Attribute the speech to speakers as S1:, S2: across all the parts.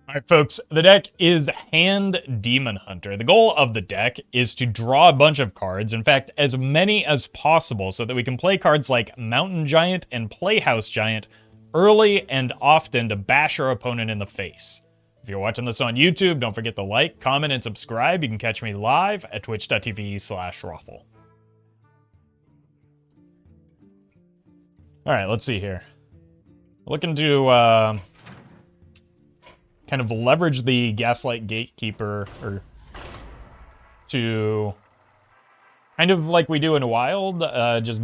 S1: All right, folks, the deck is Hand Demon Hunter. The goal of the deck is to draw a bunch of cards, in fact, as many as possible, so that we can play cards like Mountain Giant and Playhouse Giant early and often to bash our opponent in the face. If you're watching this on YouTube, don't forget to like, comment, and subscribe. You can catch me live at twitch.tv/Roffle. All right, let's see here. Looking to kind of leverage the Gaslight Gatekeeper or to kind of like we do in Wild, just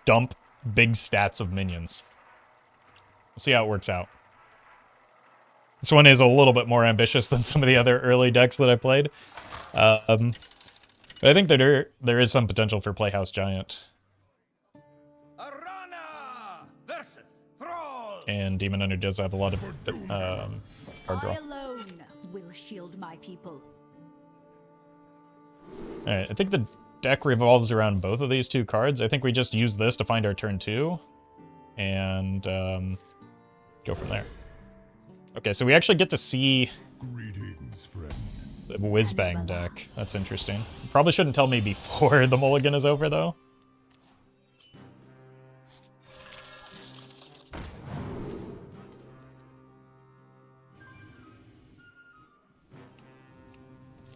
S1: dump big stats of minions. We'll see how it works out. This one is a little bit more ambitious than some of the other early decks that I played. But I think that there is some potential for Playhouse Giant. And Demon Hunter does have a lot of card draw.
S2: I alone will shield my people.
S1: Alright, I think the deck revolves around both of these two cards. I think we just use this to find our turn 2. And go from there. Okay, so we actually get to see the Whizbang deck. That's interesting. Probably shouldn't tell me before the mulligan is over, though.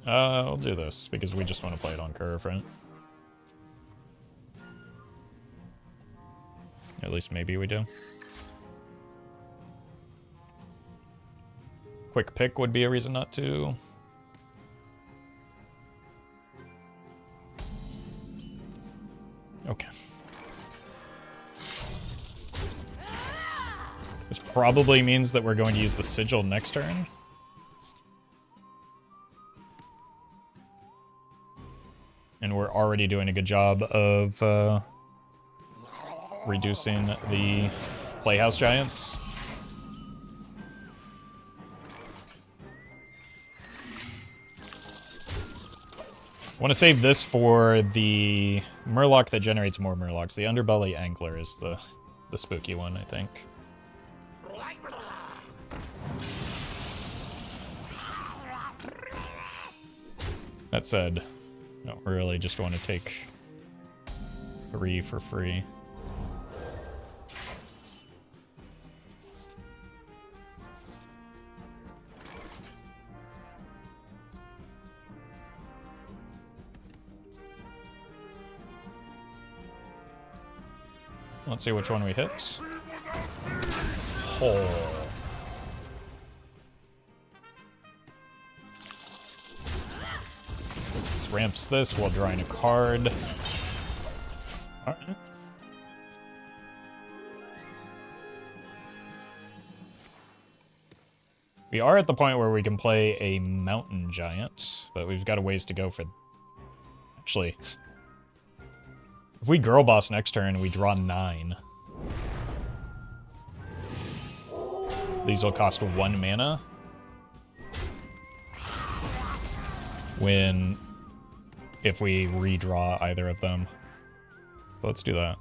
S1: I'll do this, because we just want to play it on curve, right? At least maybe we do. Quick pick would be a reason not to. Okay. This probably means that we're going to use the Sigil next turn. And we're already doing a good job of reducing the Playhouse Giants. I want to save this for the Murloc that generates more Murlocs. The Underbelly Angler is the spooky one, I think. That said, I don't really just want to take 3 for free. Let's see which one we hit. Oh. This ramps this while drawing a card. Alright. We are at the point where we can play a Mountain Giant, but we've got a ways to go for... Actually... If we Girl Boss next turn, we draw 9. These will cost 1 mana. If we redraw either of them. So let's do that.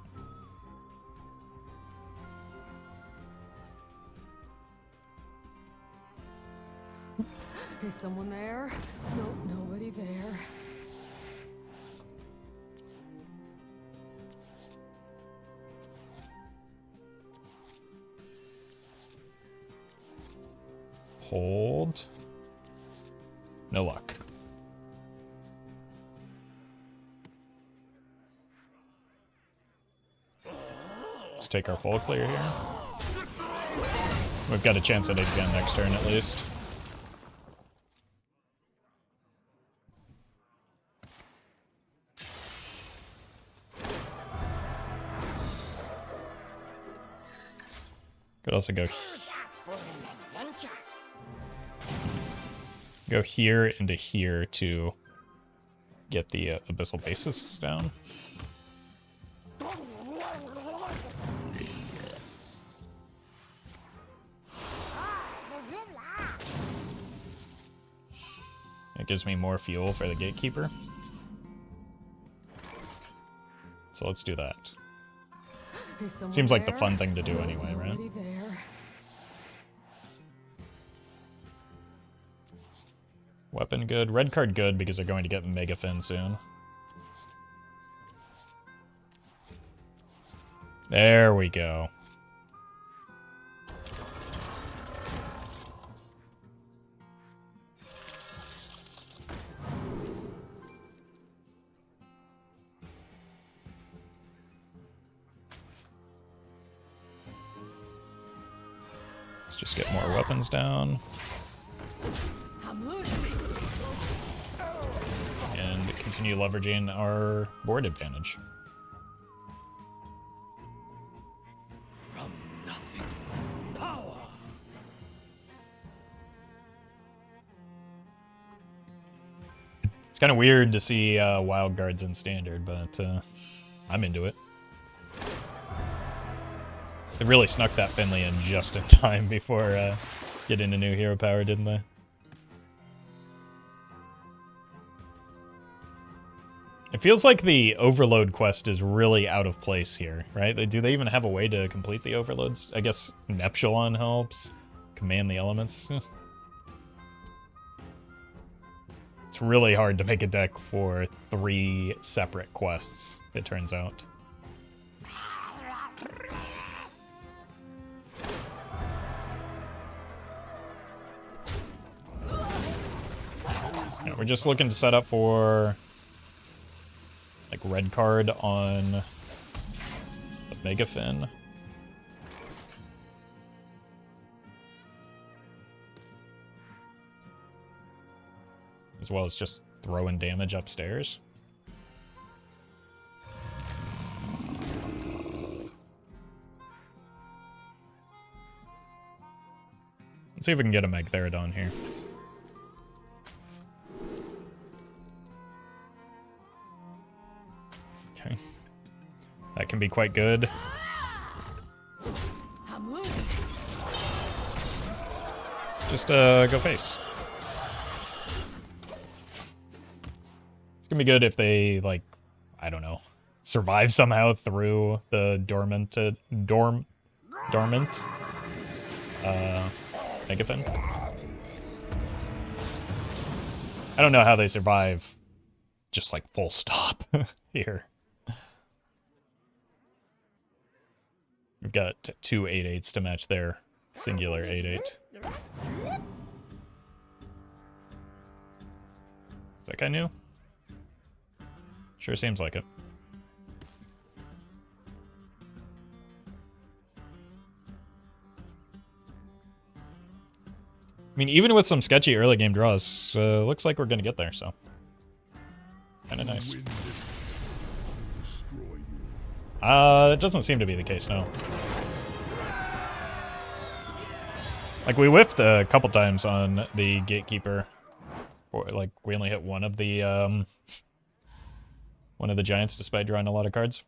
S3: Is someone there? No, nobody there.
S1: Hold. No luck. Let's take our full clear here. We've got a chance at it again next turn at least. Could also go here into here to get the Abyssal Basis down. It gives me more fuel for the Gatekeeper. So let's do that. Seems like the fun thing to do anyway, right? Weapon good. Red card good because they're going to get Mega Fin soon. There we go. Let's just get more weapons down. And continue leveraging our board advantage.
S4: From nothing, power.
S1: It's kind of weird to see wild guards in standard, but I'm into it. They really snuck that Finley in just in time before getting a new hero power, didn't they? It feels like the Overload quest is really out of place here, right? Do they even have a way to complete the Overloads? I guess Neptulon helps. Command the elements. It's really hard to make a deck for 3 separate quests, it turns out. Yeah, we're just looking to set up for like red card on the Mega Fin. As well as just throwing damage upstairs. Let's see if we can get a Magtheridon here. Okay. That can be quite good. Let's just go face. It's gonna be good if they, like, I don't know, survive somehow through the dormant Mega Fin. I don't know how they survive just like full stop here. We've got 2 8/8s to match their singular 8/8. Is that guy new? Sure seems like it. I mean, even with some sketchy early game draws, looks like we're gonna get there, so. Kinda nice. It doesn't seem to be the case, no. Like, we whiffed a couple times on the Gatekeeper. Or, like, we only hit one of the giants despite drawing a lot of cards.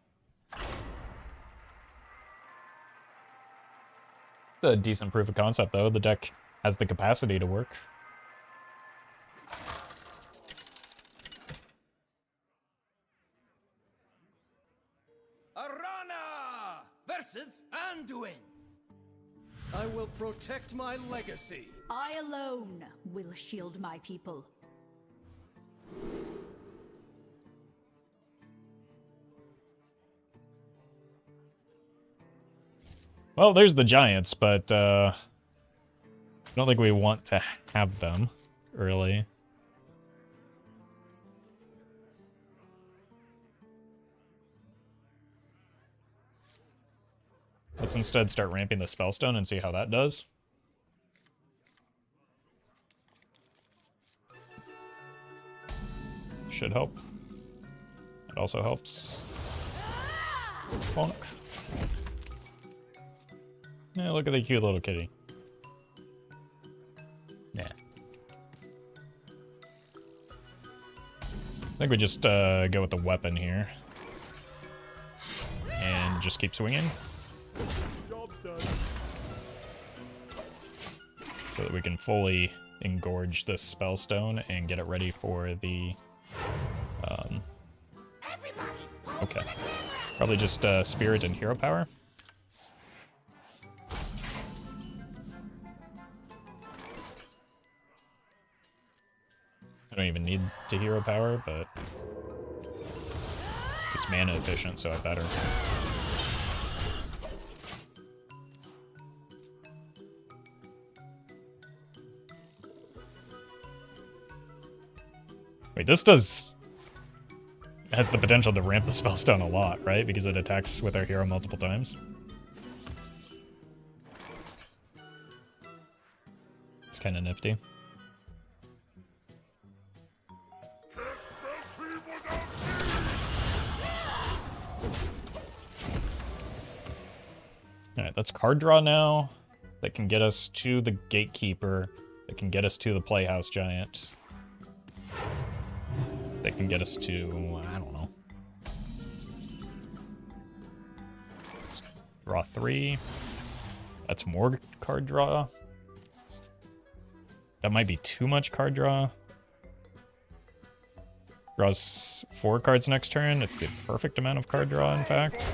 S1: A decent proof of concept, though. The deck has the capacity to work.
S4: Arana versus Anduin. I will protect my legacy.
S2: I alone will shield my people.
S1: Well, there's the giants, but I don't think we want to have them early. Let's instead start ramping the Spellstone and see how that does. Should help. It also helps. Bonk. Yeah, look at the cute little kitty. Yeah. I think we just go with the weapon here. And just keep swinging. So that we can fully engorge this Spellstone and get it ready for the... okay. Probably just Spirit and Hero Power. don't even need to hero power, but it's mana efficient, so I better. Wait, this has the potential to ramp the spellstone a lot, right? Because it attacks with our hero multiple times. It's kind of nifty. Alright, that's card draw now. That can get us to the Gatekeeper. That can get us to the Playhouse Giant. That can get us to, I don't know. Let's draw 3. That's more card draw. That might be too much card draw. Draws 4 cards next turn. It's the perfect amount of card draw, in fact.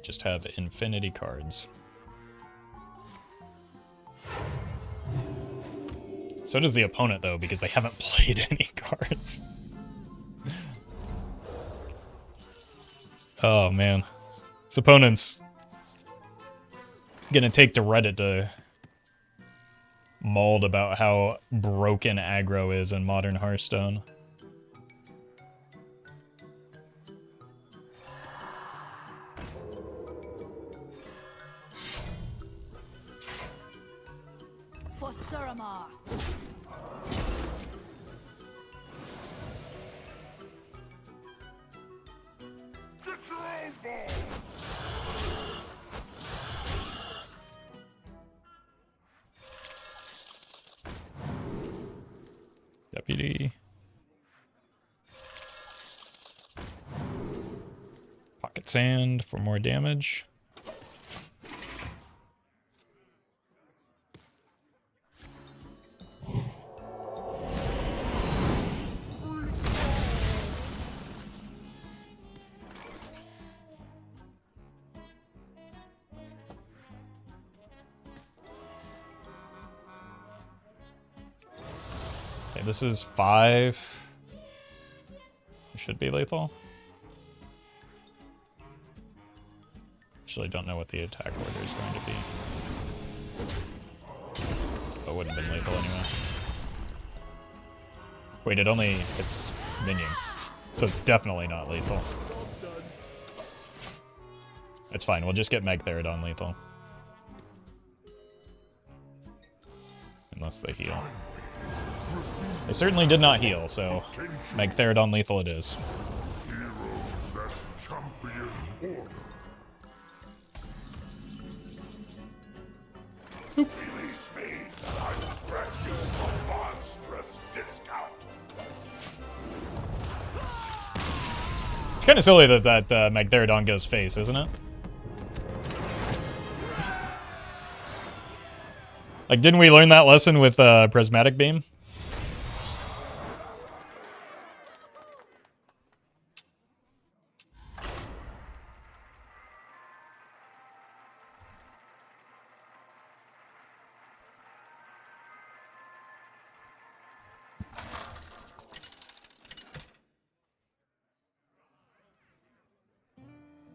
S1: Just have infinity cards. So does the opponent, though, because they haven't played any cards. Oh, man. This opponent's gonna take to Reddit to mauled about how broken aggro is in modern Hearthstone.
S2: For Suramar.
S4: Get your own ball!
S1: Deputy. Pocket Sand for more damage. Okay, this is 5. It should be lethal. Actually, don't know what the attack order is going to be. But it wouldn't have been lethal anyway. Wait, it only hits minions. So it's definitely not lethal. It's fine, we'll just get Magtheridon lethal. Unless they heal. They certainly did not heal, so Magtheridon lethal it is. It's kind of silly that Magtheridon goes face, isn't it? Like, didn't we learn that lesson with Prismatic Beam?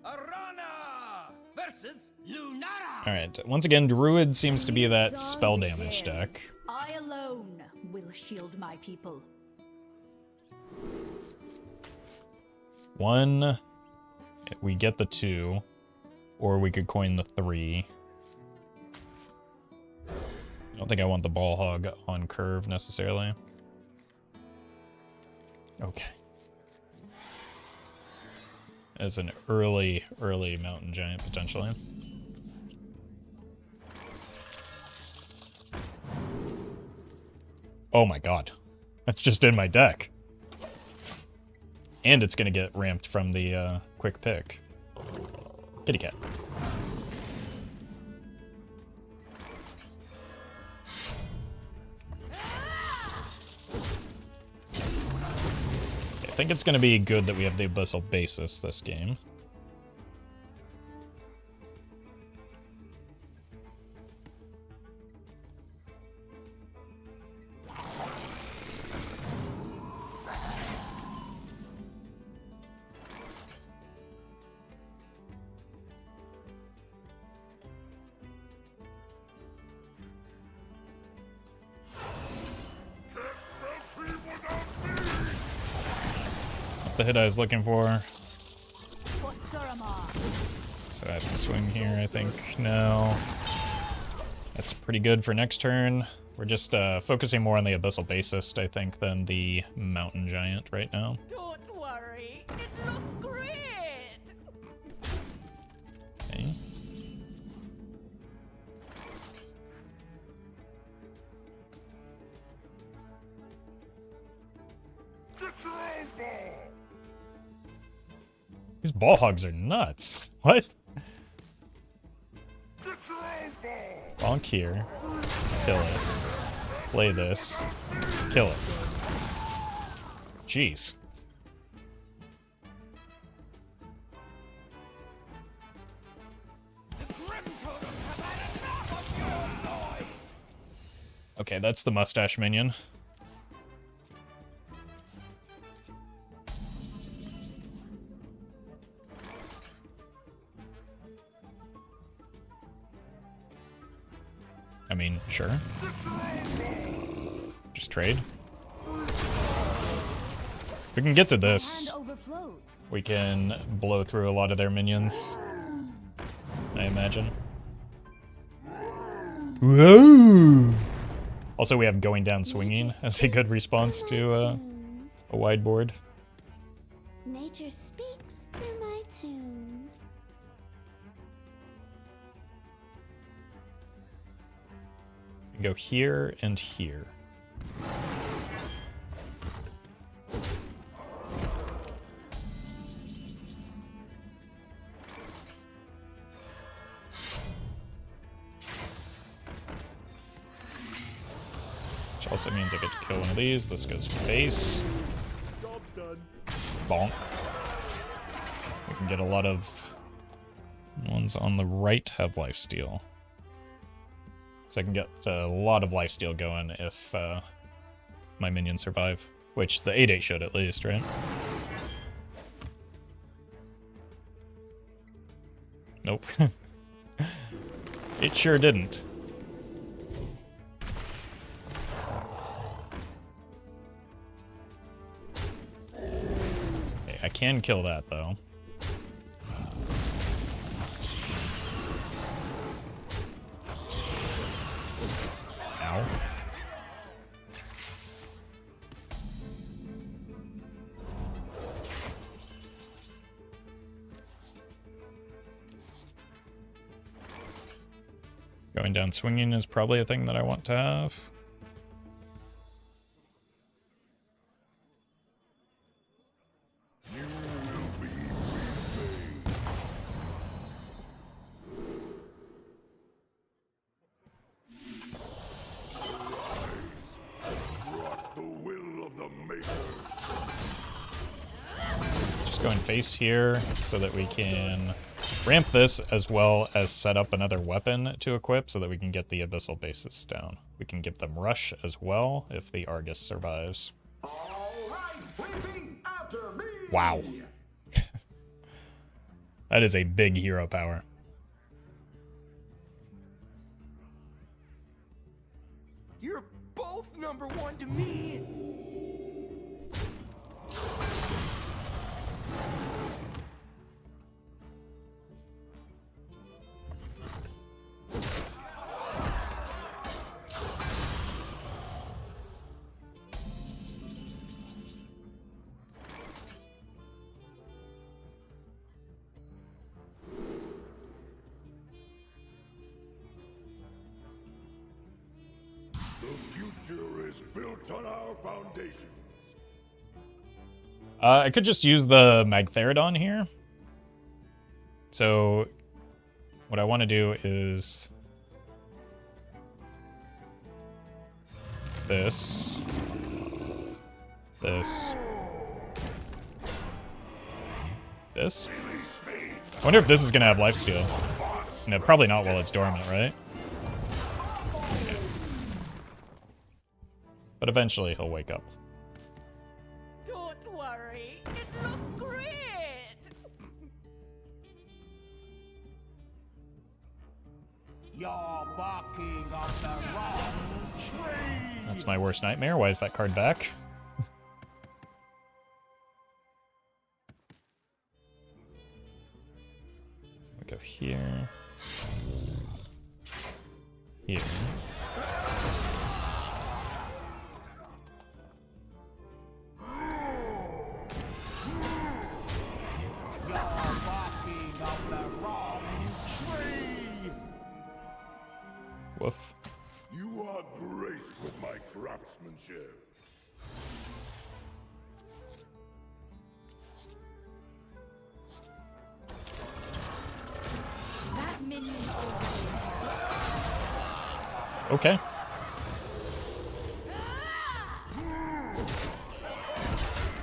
S4: Arana versus Lunara.
S1: Alright, once again, Druid seems to be that spell damage deck.
S2: I alone will shield my people.
S1: 1, we get the 2, or we could coin the 3. I don't think I want the ball hog on curve necessarily. Okay. As an early mountain giant, potentially. Oh my god. That's just in my deck. And it's gonna get ramped from the quick pick. Kitty cat. Okay, think it's going to be good that we have the Abyssal Basis this game. The hit I was looking for.
S2: For Suramar.
S1: So I have to swing here, I think. No. That's pretty good for next turn. We're just focusing more on the Abyssal Basist, I think, than the Mountain Giant right now.
S5: Don't worry, it looks great.
S1: Okay.
S4: Get your own ball!
S1: These ball hogs are nuts. What?
S4: Get your own ball!
S1: Bonk here. Kill it. Play this. Kill it. Jeez.
S4: The Grim Totem have had enough of your noise!
S1: Okay, that's the mustache minion. I mean, sure. Just trade. We can get to this.
S2: Hand overflows.
S1: We can blow through a lot of their minions, I imagine. Whoa! Also, we have going down swinging as a good response to a wide board.
S6: Nature speaks through my tunes.
S1: We can go here and here. Which also means I get to kill one of these. This goes face.
S4: Job's done.
S1: Bonk. We can get a lot of ones on the right have lifesteal. So I can get a lot of lifesteal going if my minions survive. Which the 8-8 should at least, right? Nope. It sure didn't. Okay, I can kill that though. Ow. Going down swinging is probably a thing that I want to have.
S4: The will of the maker.
S1: Just going face here so that we can ramp this as well as set up another weapon to equip so that we can get the Abyssal Basis down. We can give them rush as well if the Argus survives. Wow. That is a big hero power.
S5: You're both number one to me.
S4: The future is built on our foundations.
S1: I could just use the Magtheridon here. So what I want to do is this, This? I wonder if this is gonna have lifesteal. No, probably not while it's dormant, right? Yeah. But eventually he'll wake up.
S2: Don't worry, it looks great.
S4: You're barking up the wrong tree.
S1: That's my worst nightmare. Why is that card back? We go here. Here.
S4: You're barking up the wrong tree.
S1: Woof.
S7: You are graced with my craftsmanship.
S2: That minion over
S1: Okay.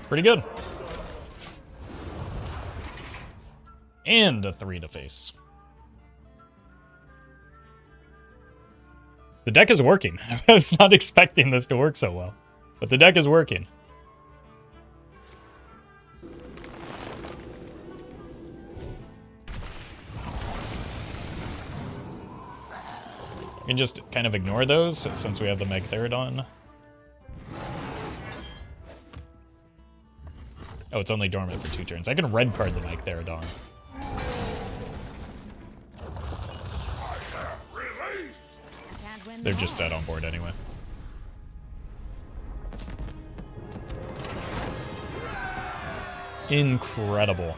S1: Pretty good. And a 3 to face. The deck is working. I was not expecting this to work so well. But the deck is working. We can just kind of ignore those since we have the Megatherodon. Oh, it's only dormant for 2 turns. I can red card the Megatherodon.
S2: Can't win
S1: They're
S2: them
S1: just
S2: all.
S1: dead on board anyway. Incredible.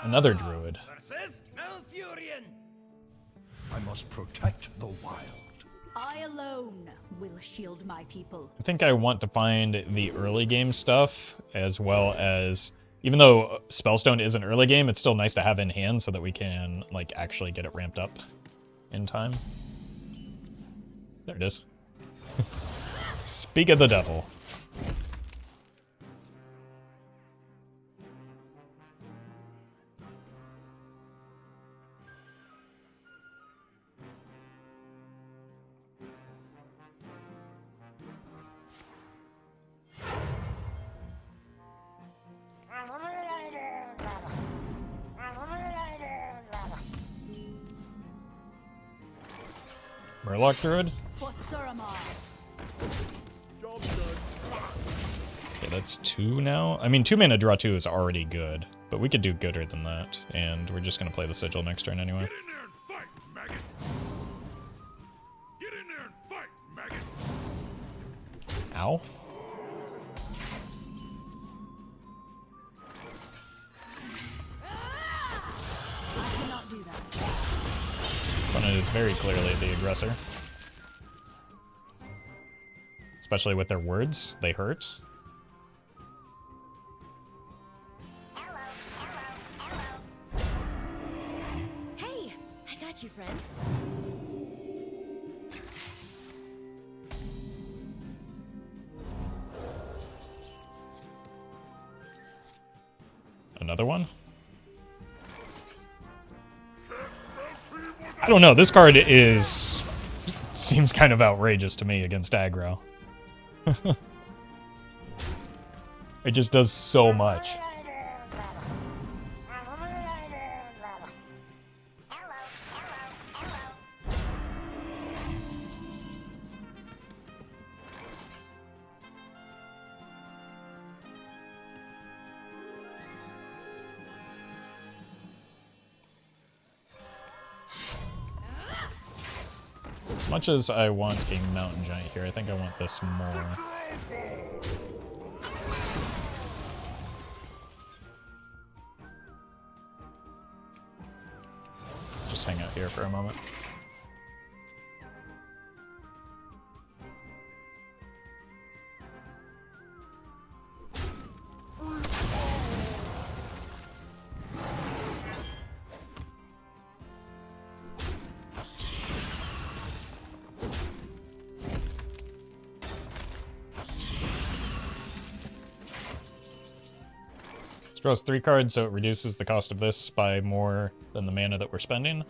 S1: Another druid.
S4: Versus Malfurion.
S7: I must protect the wild.
S2: I alone will shield my people.
S1: I think I want to find the early game stuff as well as, even though Spellstone is an early game, it's still nice to have in hand so that we can like actually get it ramped up in time. There it is. Speak of the devil. Murloc Druid?
S2: For Suramar.
S1: Okay, that's 2 now. I mean, 2 mana draw 2 is already good, but we could do gooder than that, and we're just gonna play the Sigil next turn anyway.
S7: Get in there and fight, maggot! Get in there and fight, maggot!
S1: Ow.
S2: I cannot do that.
S1: Opponent is very clearly the aggressor. Especially with their words, they hurt.
S2: Hey, I got you, friend.
S1: Another one? I don't know, this card is... seems kind of outrageous to me against aggro. It just does so much. As much as I want a mountain giant here, I think I want this more. Just hang out here for a moment. Draws 3 cards, so it reduces the cost of this by more than the mana that we're spending.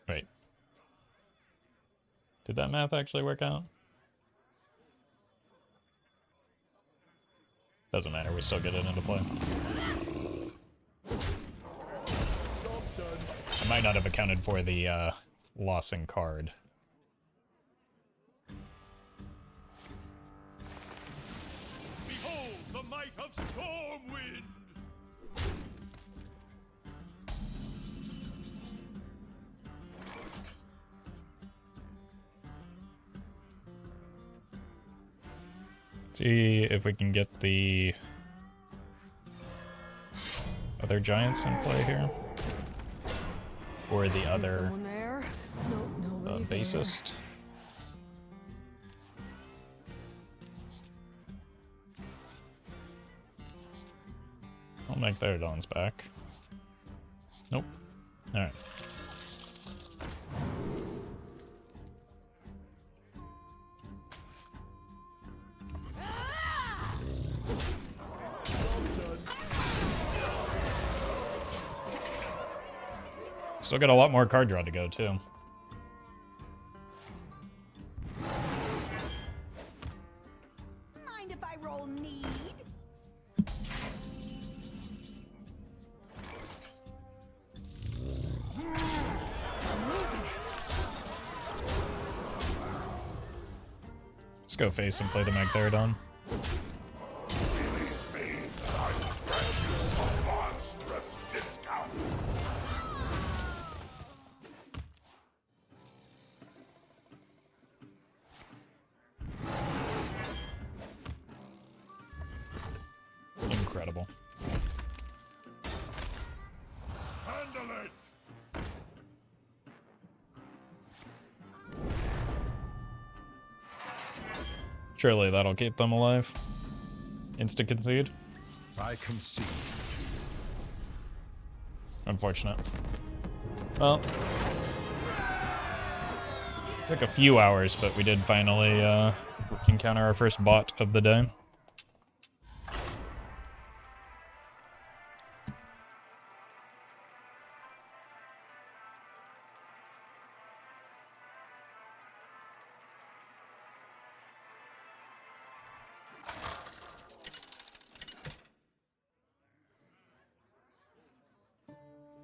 S1: Wait. Did that math actually work out? Doesn't matter, we still get it into play. I might not have accounted for the loss in card.
S7: Behold the might of Stormwind!
S1: See if we can get the other giants in play here. Or the other
S3: Someone there? No, nobody there.
S1: bassist. I'll make their Dawn's back. Nope. Alright. Still got a lot more card draw to go, too.
S2: Mind if I roll need?
S1: Let's go face and play the Magtheridon.
S7: Release me! I grant you a monstrous discount!
S1: Incredible.
S7: Handle it!
S1: Surely that'll keep them alive. Insta concede.
S5: I concede.
S1: Unfortunate. Well, took a few hours, but we did finally encounter our first bot of the day.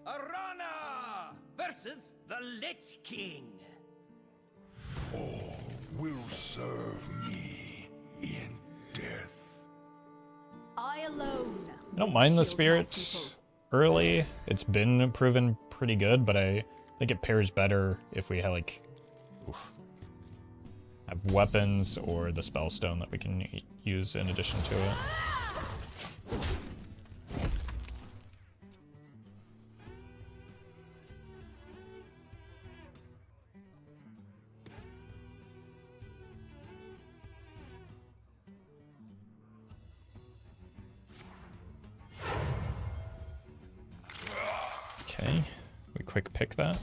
S4: Arana versus the Lich King.
S7: All will serve me in death.
S2: I alone.
S1: I don't mind the spirits early. It's been proven pretty good, but I think it pairs better if we have like have weapons or the spellstone that we can use in addition to it. Okay, we quick pick that.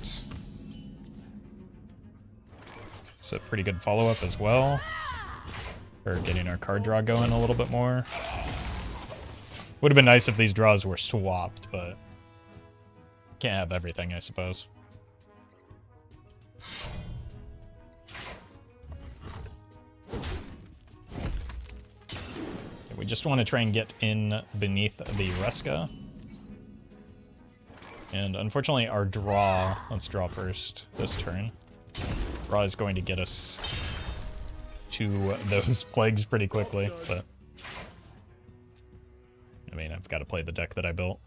S1: It's a pretty good follow-up as well. For getting our card draw going a little bit more. Would have been nice if these draws were swapped, but can't have everything, I suppose. We just want to try and get in beneath the Reska. And unfortunately our draw, let's draw first this turn. Draw is going to get us to those plagues pretty quickly, but I mean, I've got to play the deck that I built.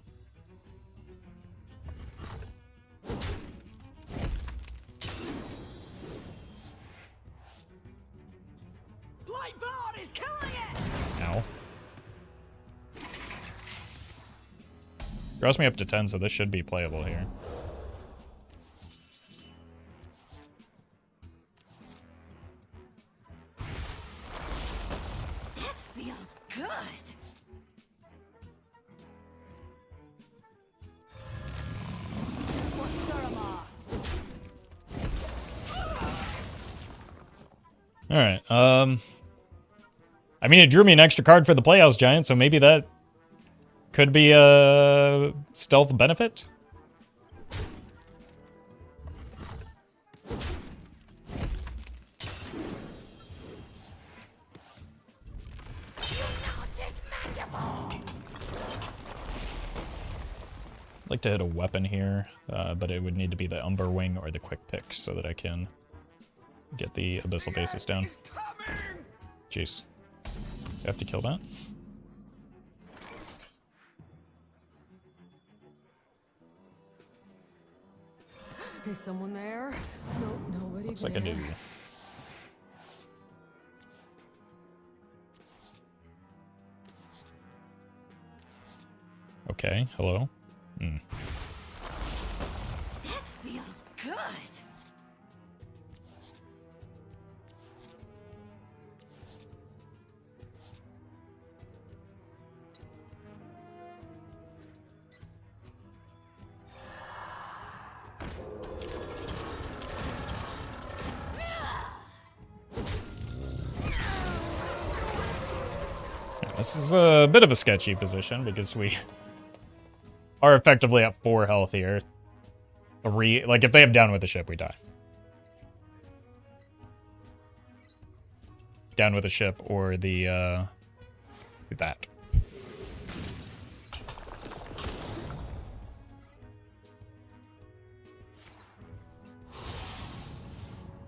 S2: Blightboard is killing it!
S1: Ow. Draws me up to 10, so this should be playable here.
S2: That feels good. For Suramar.
S1: Alright, I mean, it drew me an extra card for the Playhouse Giant, so maybe that could be a stealth benefit? I'd like to hit a weapon here, but it would need to be the Umber Wing or the Quick Pick so that I can get the Abyssal Basis down. Jeez. You have to kill that?
S3: Is someone there? No, nobody.
S1: Looks like I do. Okay, hello. Hmm.
S2: That feels good.
S1: This is a bit of a sketchy position because we are effectively at 4 health here. 3, like if they have down with the ship, we die. Down with the ship or the, that.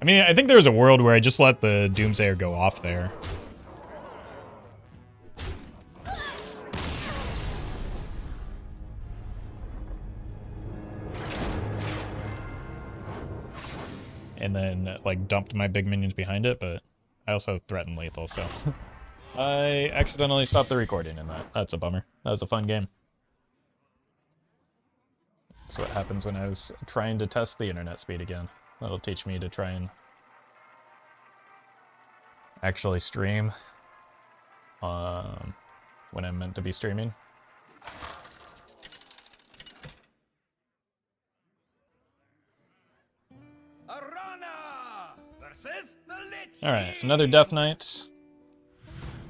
S1: I mean, I think there's a world where I just let the Doomsayer go off there. And then, like, dumped my big minions behind it, but I also threatened lethal, so... I accidentally stopped the recording in that. That's a bummer. That was a fun game. That's what happens when I was trying to test the internet speed again. That'll teach me to try and actually stream when I'm meant to be streaming. Alright, another Death Knight.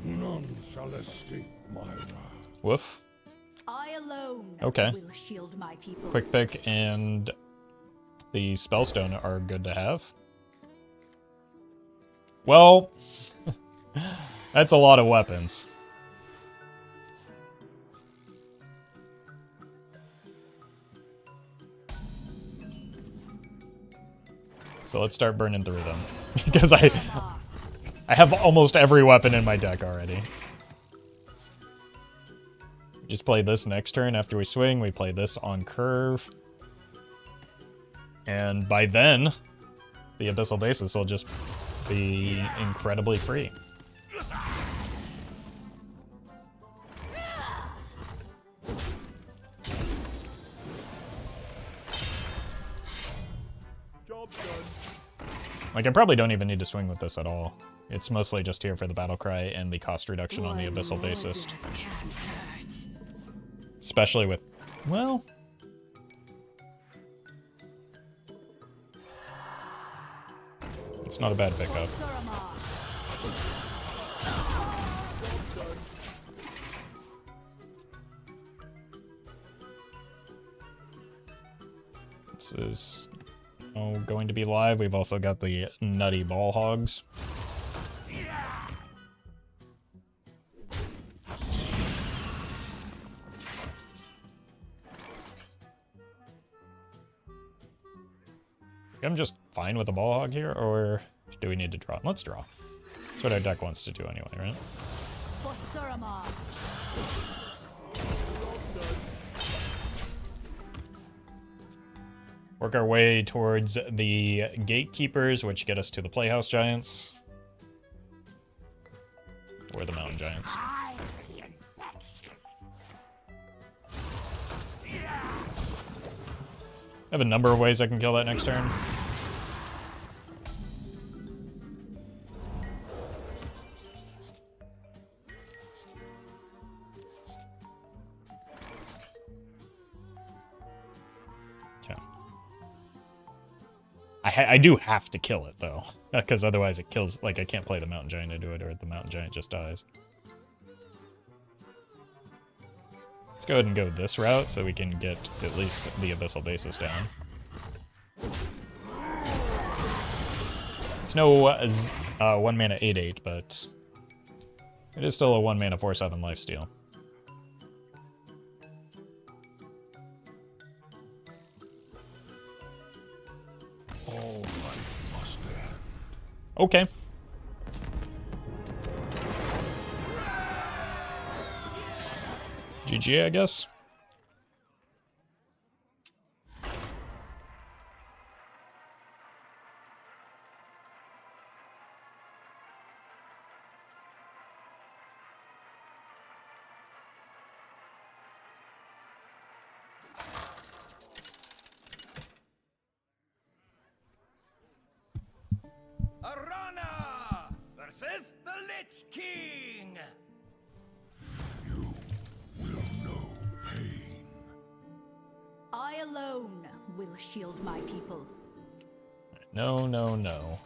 S7: None shall escape my wrath.
S1: Woof.
S2: I alone
S1: Okay.
S2: will shield my people.
S1: Quick Pick and the Spellstone are good to have. Well, that's a lot of weapons. So let's start burning through them. Because I have almost every weapon in my deck already. Just play this next turn after we swing. We play this on curve. And by then, the Abyssal Basis will just be incredibly free. Like, I probably don't even need to swing with this at all. It's mostly just here for the battle cry and the cost reduction on the Abyssal Basis. Especially with... well... it's not a bad pickup. This is going to be live. We've also got the nutty ball hogs. I'm just fine with a ball hog here, or do we need to draw? Let's draw. That's what our deck wants to do anyway, right?
S2: For Suramar.
S1: Work our way towards the Gatekeepers, which get us to the Playhouse Giants. Or the Mountain Giants. I have a number of ways I can kill that next turn. I do have to kill it, though. Because otherwise it kills... Like, I can't play the Mountain Giant into it, or the Mountain Giant just dies. Let's go ahead and go this route, so we can get at least the Abyssal Basis down. It's no 1 mana 8/8, but it is still a 1 mana 4/7 lifesteal.
S7: All life must end.
S1: Okay. GG, I guess.
S4: Arana versus the Lich King.
S7: You will know pain.
S2: I alone will shield my people.
S1: No, no, no.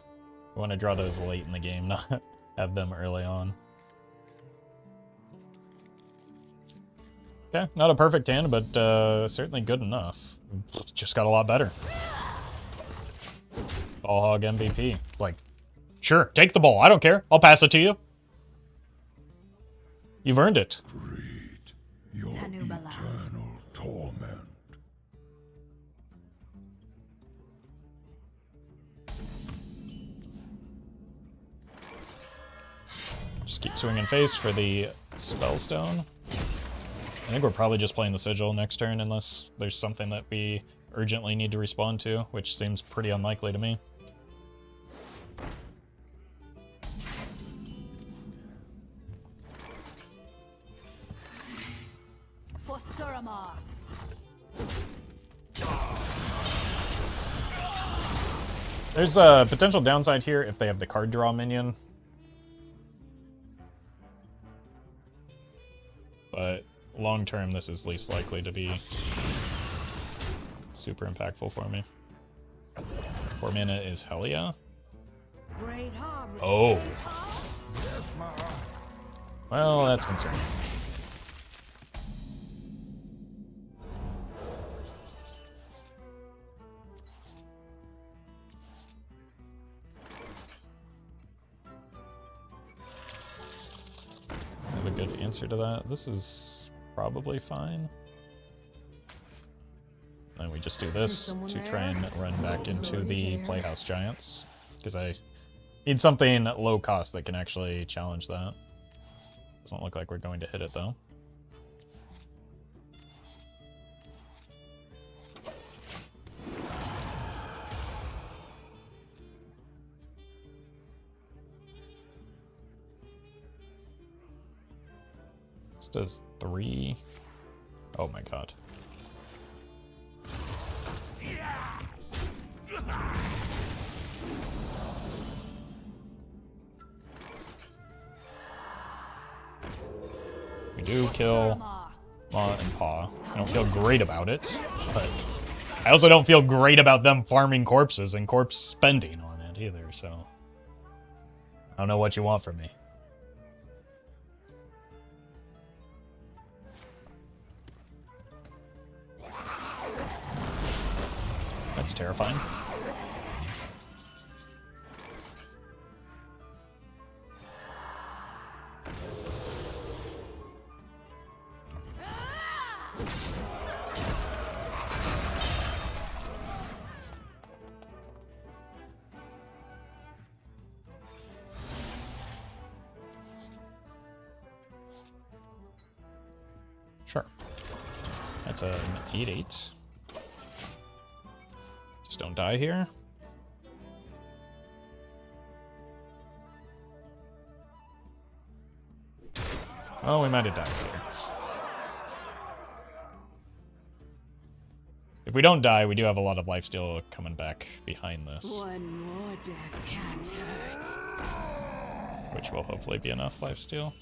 S1: We want to draw those late in the game, not have them early on. Okay, not a perfect hand, but certainly good enough. Just got a lot better. Ball hog MVP. Like, sure, take the ball. I don't care. I'll pass it to you. You've earned it.
S7: Great. Your
S2: Tanubala.
S7: eternal torment.
S1: Just keep swinging face for the Spellstone. I think we're probably just playing the Sigil next turn unless there's something that we urgently need to respond to, which seems pretty unlikely to me.
S2: For Suramar.
S1: There's a potential downside here if they have the card draw minion. But long term, this is least likely to be super impactful for me. 4 mana is hell yeah.
S2: Great harm.
S1: Oh. Well, that's concerning. I have a good answer to that. This is probably fine. And we just do this to try and run back into the Playhouse Giants, because I need something low cost that can actually challenge that. Doesn't look like we're going to hit it though. This does 3. Oh my god. We do kill Ma and Pa. I don't feel great about it, but I also don't feel great about them farming corpses and corpse spending on it either, so I don't know what you want from me. That's terrifying. Sure. That's an 8/8. Just don't die here. Oh, we might have died here. If we don't die, we do have a lot of lifesteal coming back behind this,
S3: One more death can't hurt.
S1: which will hopefully be enough lifesteal.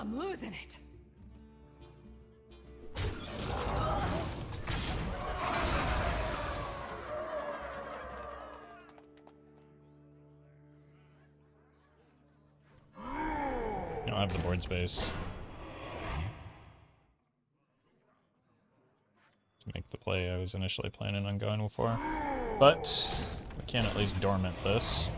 S3: I'm losing it.
S1: I don't have the board space to make the play I was initially planning on going for. But we can at least dormant this.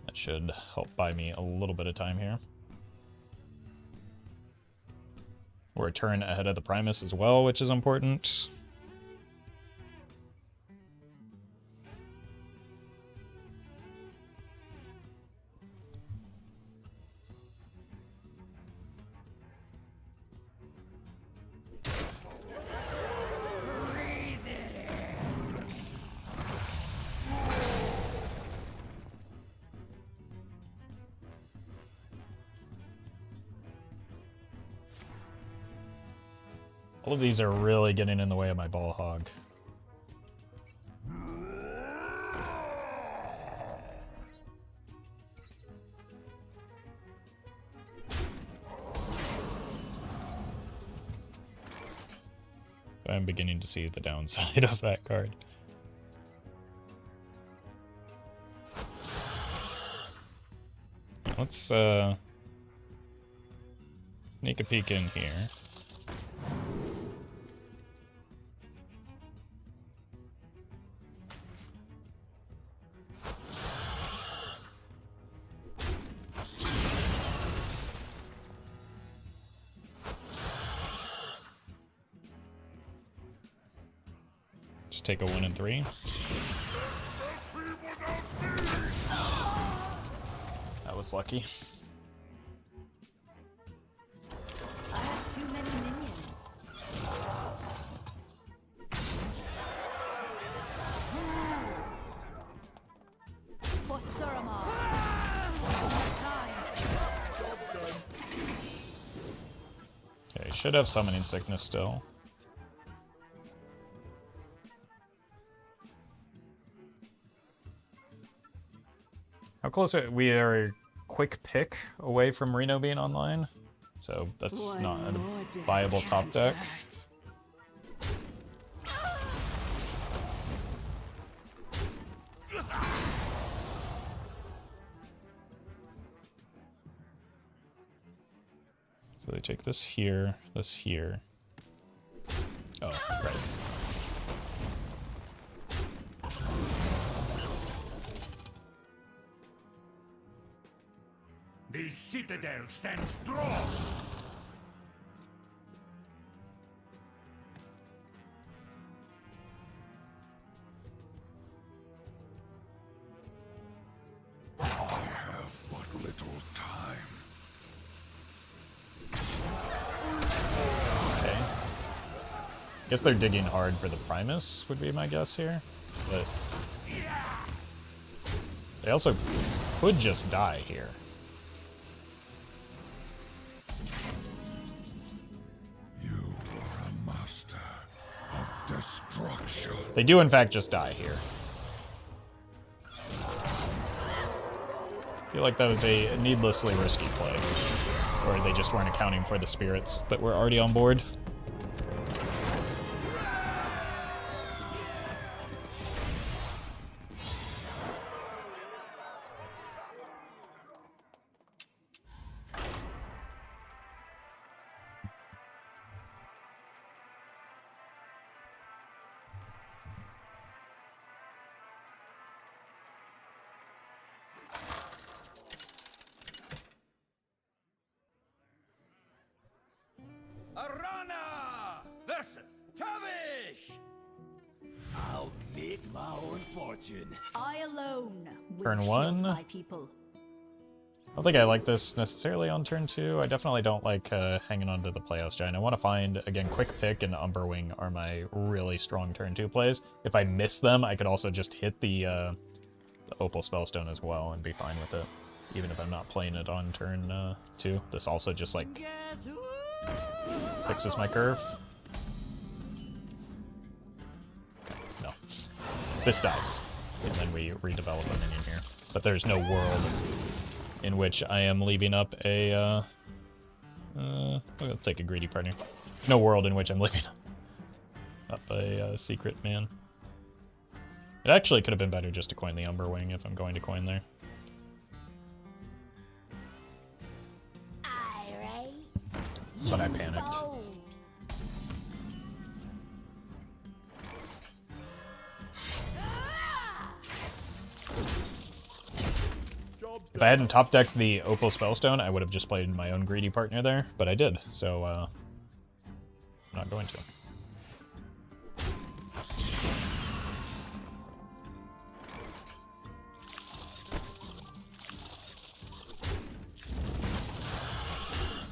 S1: That should help buy me a little bit of time here. We're a turn ahead of the Primus as well, which is important. All of these are really getting in the way of my ball hog. So I'm beginning to see the downside of that card. Let's sneak a peek in here. Just take a 1 and 3. That was lucky.
S2: I have too many minions. For Suramar.
S1: Okay, should have summoning sickness still. How close are we? Are a quick pick away from Reno being online, so that's not a viable top deck. So they take this here, this here. Oh, right.
S4: The citadel stands strong.
S7: I have but little time.
S1: Okay. Guess they're digging hard for the Primus, would be my guess here. But they also could just die here.
S7: You are a master of destruction.
S1: They do, in fact, just die here. I feel like that was a needlessly risky play. Or they just weren't accounting for the spirits that were already on board.
S4: Arana versus Tavish. I'll make my own fortune.
S2: I alone will
S1: Turn
S2: shield
S1: 1.
S2: my people.
S1: I don't think I like this necessarily on turn 2. I definitely don't like hanging on to the Playhouse Giant. I want to find, again, Quick Pick and Umberwing are my really strong turn 2 plays. If I miss them, I could also just hit the Opal Spellstone as well and be fine with it, even if I'm not playing it on turn 2. This also just, like, fixes my curve. Okay, no. This dies. And then we redevelop a minion here. But there's no world in which I am leaving up a, I'll take a greedy partner. No world in which I'm leaving up a secret man. It actually could have been better just to coin the Umber Wing if I'm going to coin there. But I panicked. If I hadn't top decked the Opal Spellstone, I would have just played my own greedy partner there, but I did, so I'm not going to.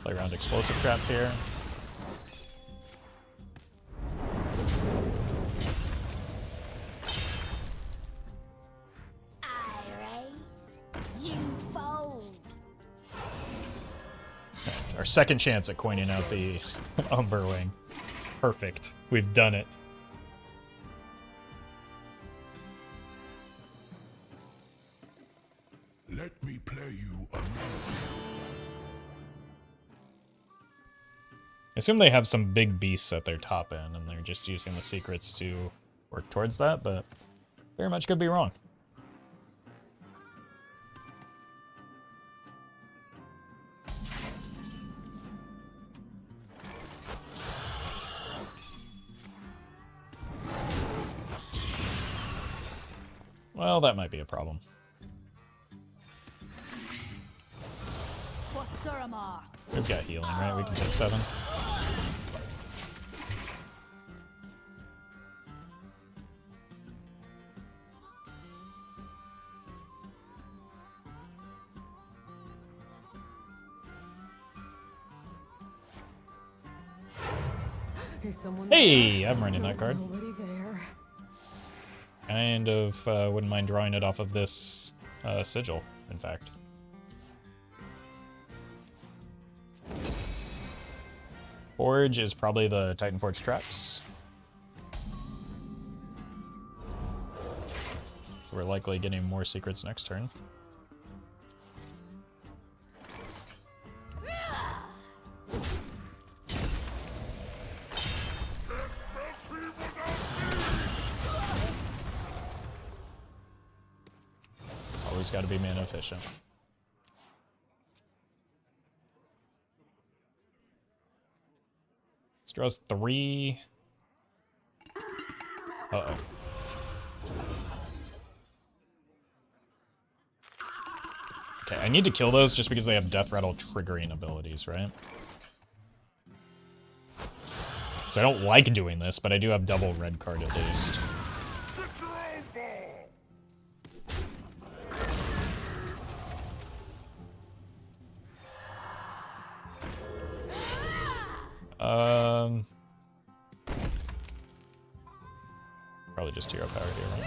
S1: Play around Explosive Trap here. Our second chance at coining out the Umber Wing. Perfect. We've done it.
S7: Let me play you a melody.
S1: I assume they have some big beasts at their top end, and they're just using the secrets to work towards that, but very much could be wrong. Well, that might be a problem. We've got healing, right? We can take 7.
S3: Is someone
S1: Hey, I'm running that card.
S3: already there?
S1: Kind of wouldn't mind drawing it off of this sigil, in fact. Forge is probably the Titan Forge traps. So we're likely getting more secrets next turn. Always got to be mana efficient. This draws 3. Uh-oh. Okay, I need to kill those just because they have Death Rattle triggering abilities, right? So I don't like doing this, but I do have double red card at least. Probably just hero power here, right?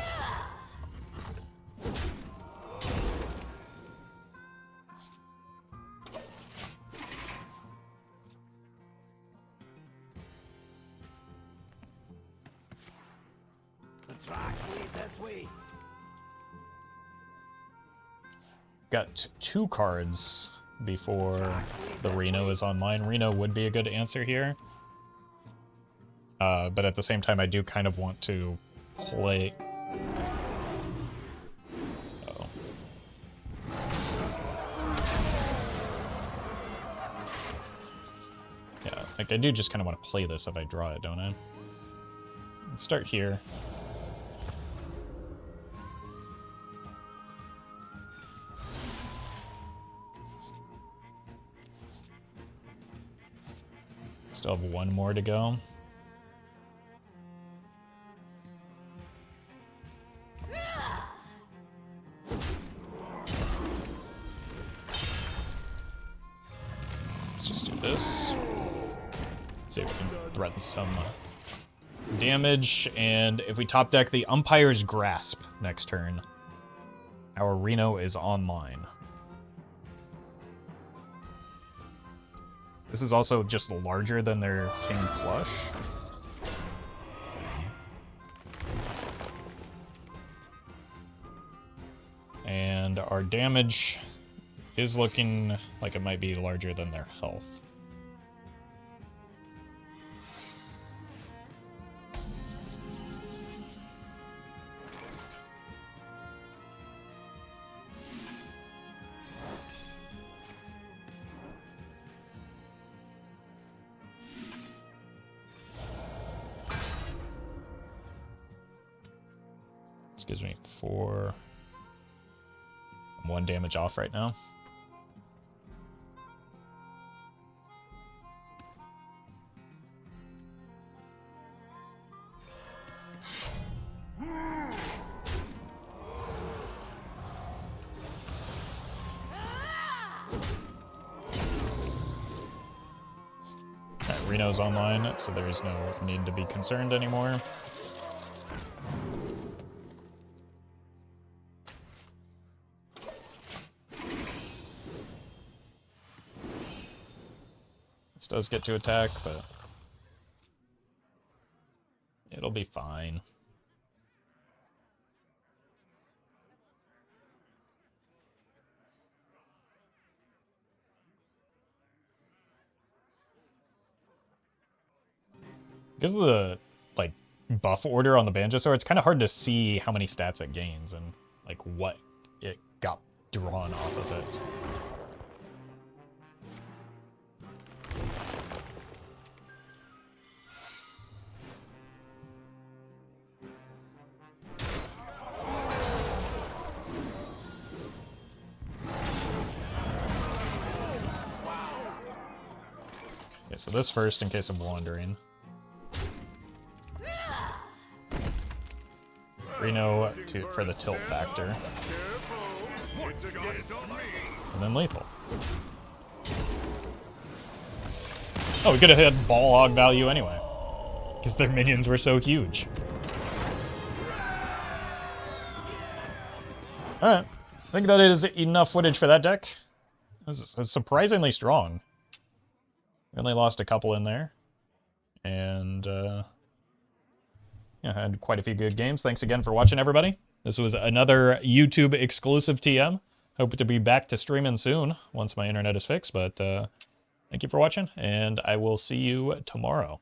S4: The tracks lead this way.
S1: Got 2 cards before the Reno is online. Reno would be a good answer here. But at the same time, I do kind of want to play... Uh-oh. Yeah, like I do just kind of want to play this if I draw it, don't I? Let's start here. Still have 1 more to go. Let's just do this. See if we can threaten some damage. And if we top deck the Umpire's Grasp next turn, our Reno is online. This is also just larger than their King Plush. And our damage is looking like it might be larger than their health. This gives me 4. I'm 1 damage off right now. Alright, Reno's online, so there's no need to be concerned anymore. This does get to attack, but it'll be fine. Because of the, like, buff order on the Banjosaur, it's kind of hard to see how many stats it gains and, like, what it got drawn off of it. Okay, so this first, in case I'm wandering. Reno for the tilt factor. And then lethal. Oh, we could have had ball hog value anyway. Because their minions were so huge. Alright. I think that is enough footage for that deck. This is surprisingly strong. We only lost a couple in there. And, yeah, had quite a few good games. Thanks again for watching, everybody. This was another YouTube exclusive TM. Hope to be back to streaming soon once my internet is fixed. But thank you for watching, and I will see you tomorrow.